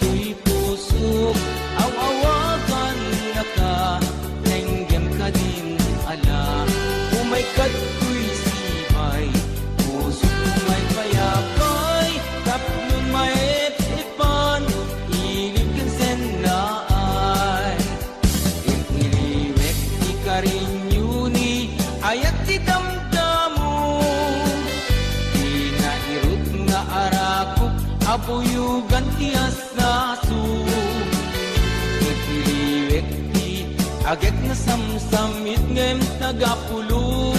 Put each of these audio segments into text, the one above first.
to'y pusok, awawagan na ka, nenggem ka din ala. Umay kato'y sibay, pusok may payapay, tapnon may ipan, ilip kan sennaay. Iliwek di karinyuni, ayat di damdamo, inairut nga arakop, abuyugan ti asaso. Iliwek di agek na samsamit ngem tagapulo,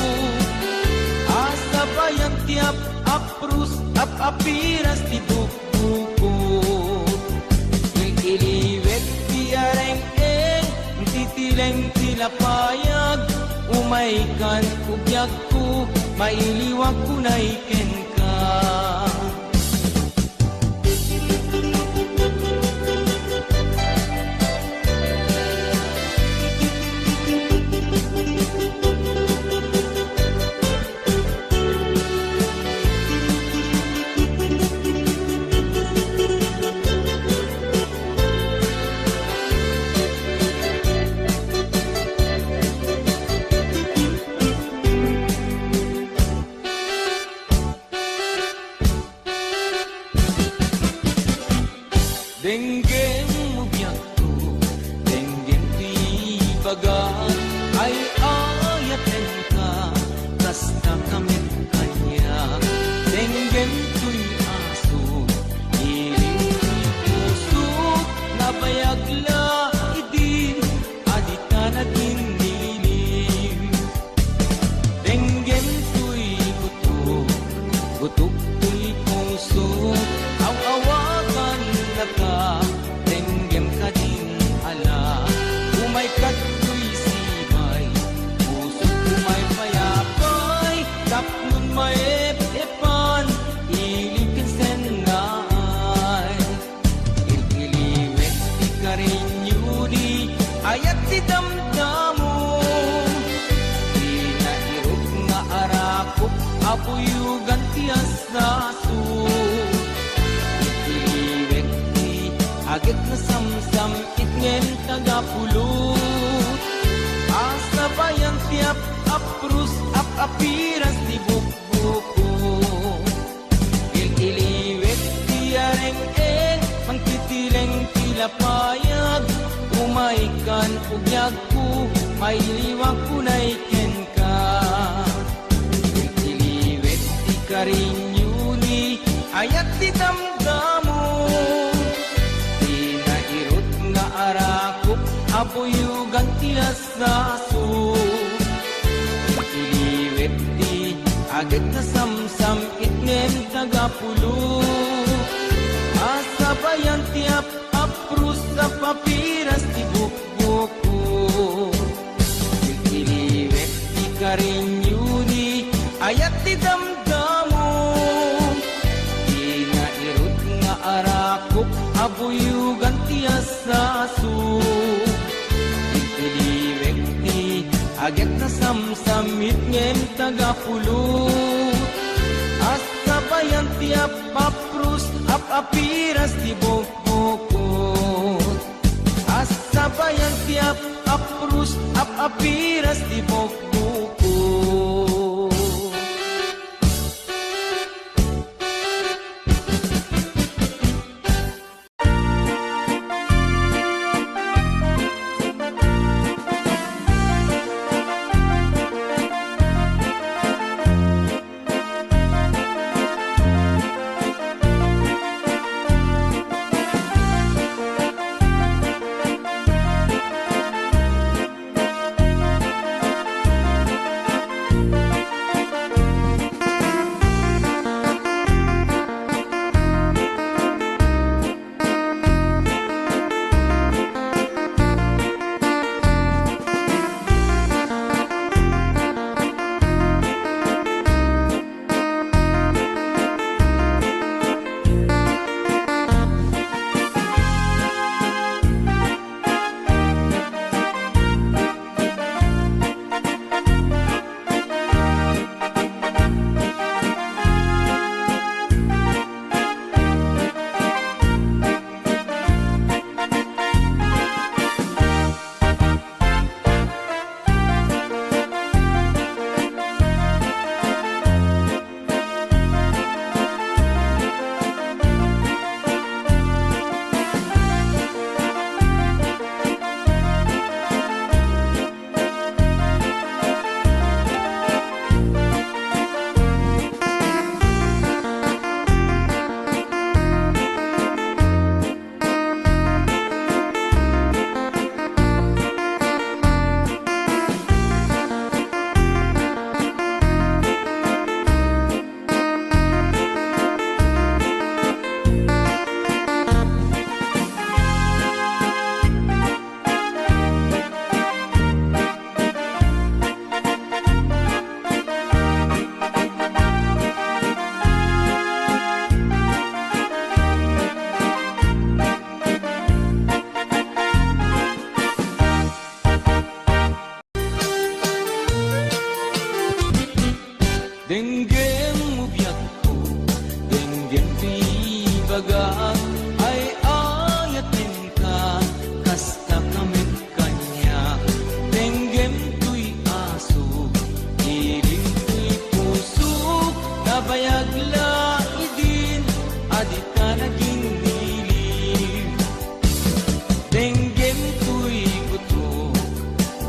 asa bayang tiap aprus apiras ti bukuko. Iliwek di areng-eng, titileng tilapayag, umaikan kubyag ko, mailiwag ko na iken ka. Denggem mo biyak ko, denggem di bagat, ay ayaten ka, basta kamit kanya. Denggem to'y aso, iling to'y puso, nabayagla idin, adita na dinilim. Denggem to'y gutok, gutok to'y puso, awawagan na ka, denggem ka din ala. Umay kato'y sibay, puso umay payapay, tapnon may epan, ilip kan sennaay. Iliwek di karinyuni, ayat di damdamo, inairot nga arakop, abuyugan ti asaso. Agit na samsam itngem tagapulo, asa bayang tiap aprus apiras di bukbuko. Iliwek di areng-eng, mangtitileng tilapayag, umaikan ubyag ko, mailiwag ko na iken ka. Iliwek di karinyuni, ayat di damdamo, arakop, abuyugan ti asaso. Iliwek di agad na samsam itngem tagapulo, asa bayan ti aprus papiras ti bukbuko. Iliwek di karinyuni, ayat ti damdamo, inairut nga arakop, abuyugan ti asaso. Iliwek ti agad na samsamit ngem tagapulo, asa bayan ti apaprus apiras ti bukbuko. Asa bayan ti apaprus apiras ti bukbuko.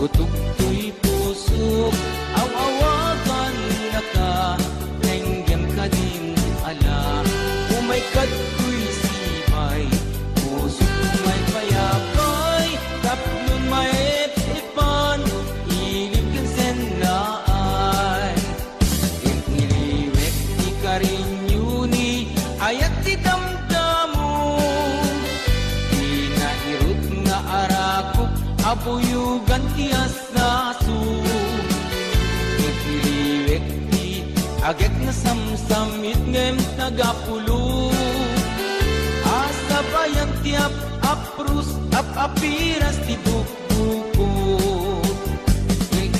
Butok to'y puso, aw-awagan na ka, nenggem ka din ala. Umay kat ko'y sibay, puso may payapay, taplon may ipan, ilip kan senlaay. Iliwek di ka rin yuni, ayat di damdamo, inairot nga arakop, abuyugan tiyas nasu. Iliwek di agek na samsamit ngem tagapulo, asa bayang tiap aprus apiras di buko.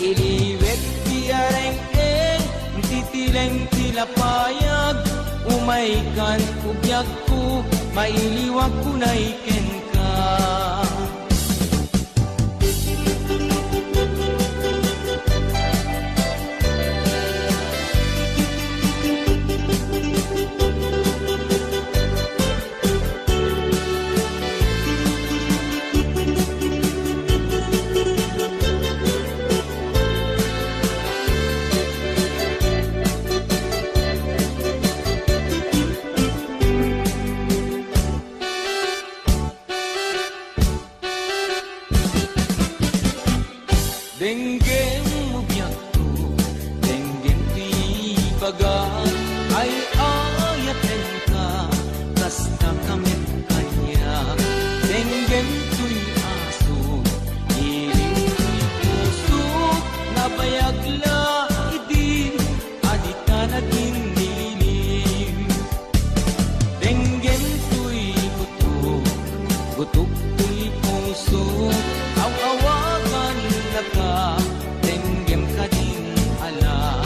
Iliwek di areng-eng, titileng tilapayag, umaikan ubyak ko, mailiwag ko na iken ka. Denggem ubyak ko, denggem di bagan, ay ayaten ka, basta kamit kanya. Denggem to'y aso, iling to'y puso, nabayag la idin, adita na dinilim. Denggem to'y butok, butok to'y puso, aw-awagan na ka, denggem ka din ala.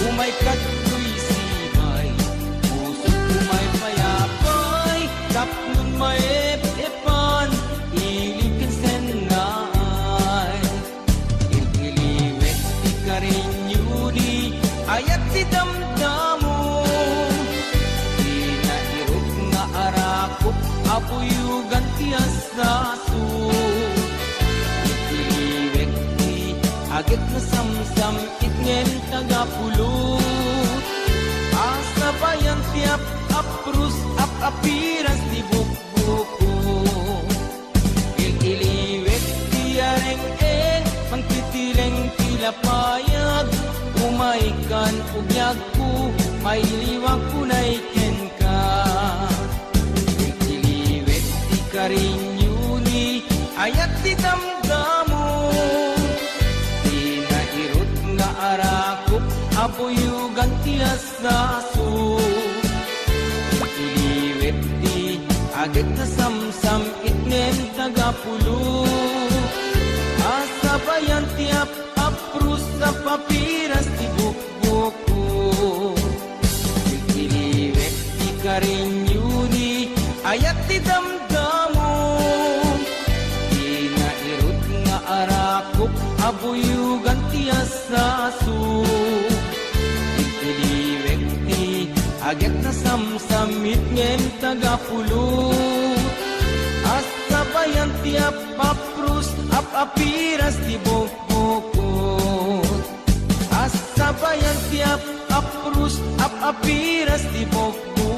Umay kat ko'y sibay, puso umay payapay, taplon may epan, ilip kan senay. Iliwek di ka rin yuni, ayat di damdamo, inairot nga arakop, abuyugan tiyas nasu. Agit na samsam itngem tagapulot, asa bayan tiap aprus apiras di bukbuko. Iliwek di areng-eng, mangtitileng tilapayag, umaikan ugyag ko, mailiwag ko na iken ka. Iliwek di ka rin yuni, ayat di damdamo, arakop, abuyugan tiyas nasu. Iliwek di agit na samsam itnem tagapulo, asa bayan tiap aprus sa papiras di bukbuko. Iliwek di ka rin yuni, ayat di damdamo, inairot nga arakop, abuyugan tiyas nasu. Iliwek di agit na samsamit ngem tagapulo, asa bayan tiap aprus apiras di bukbukot. Asa bayan tiap aprus apiras di bukbukot.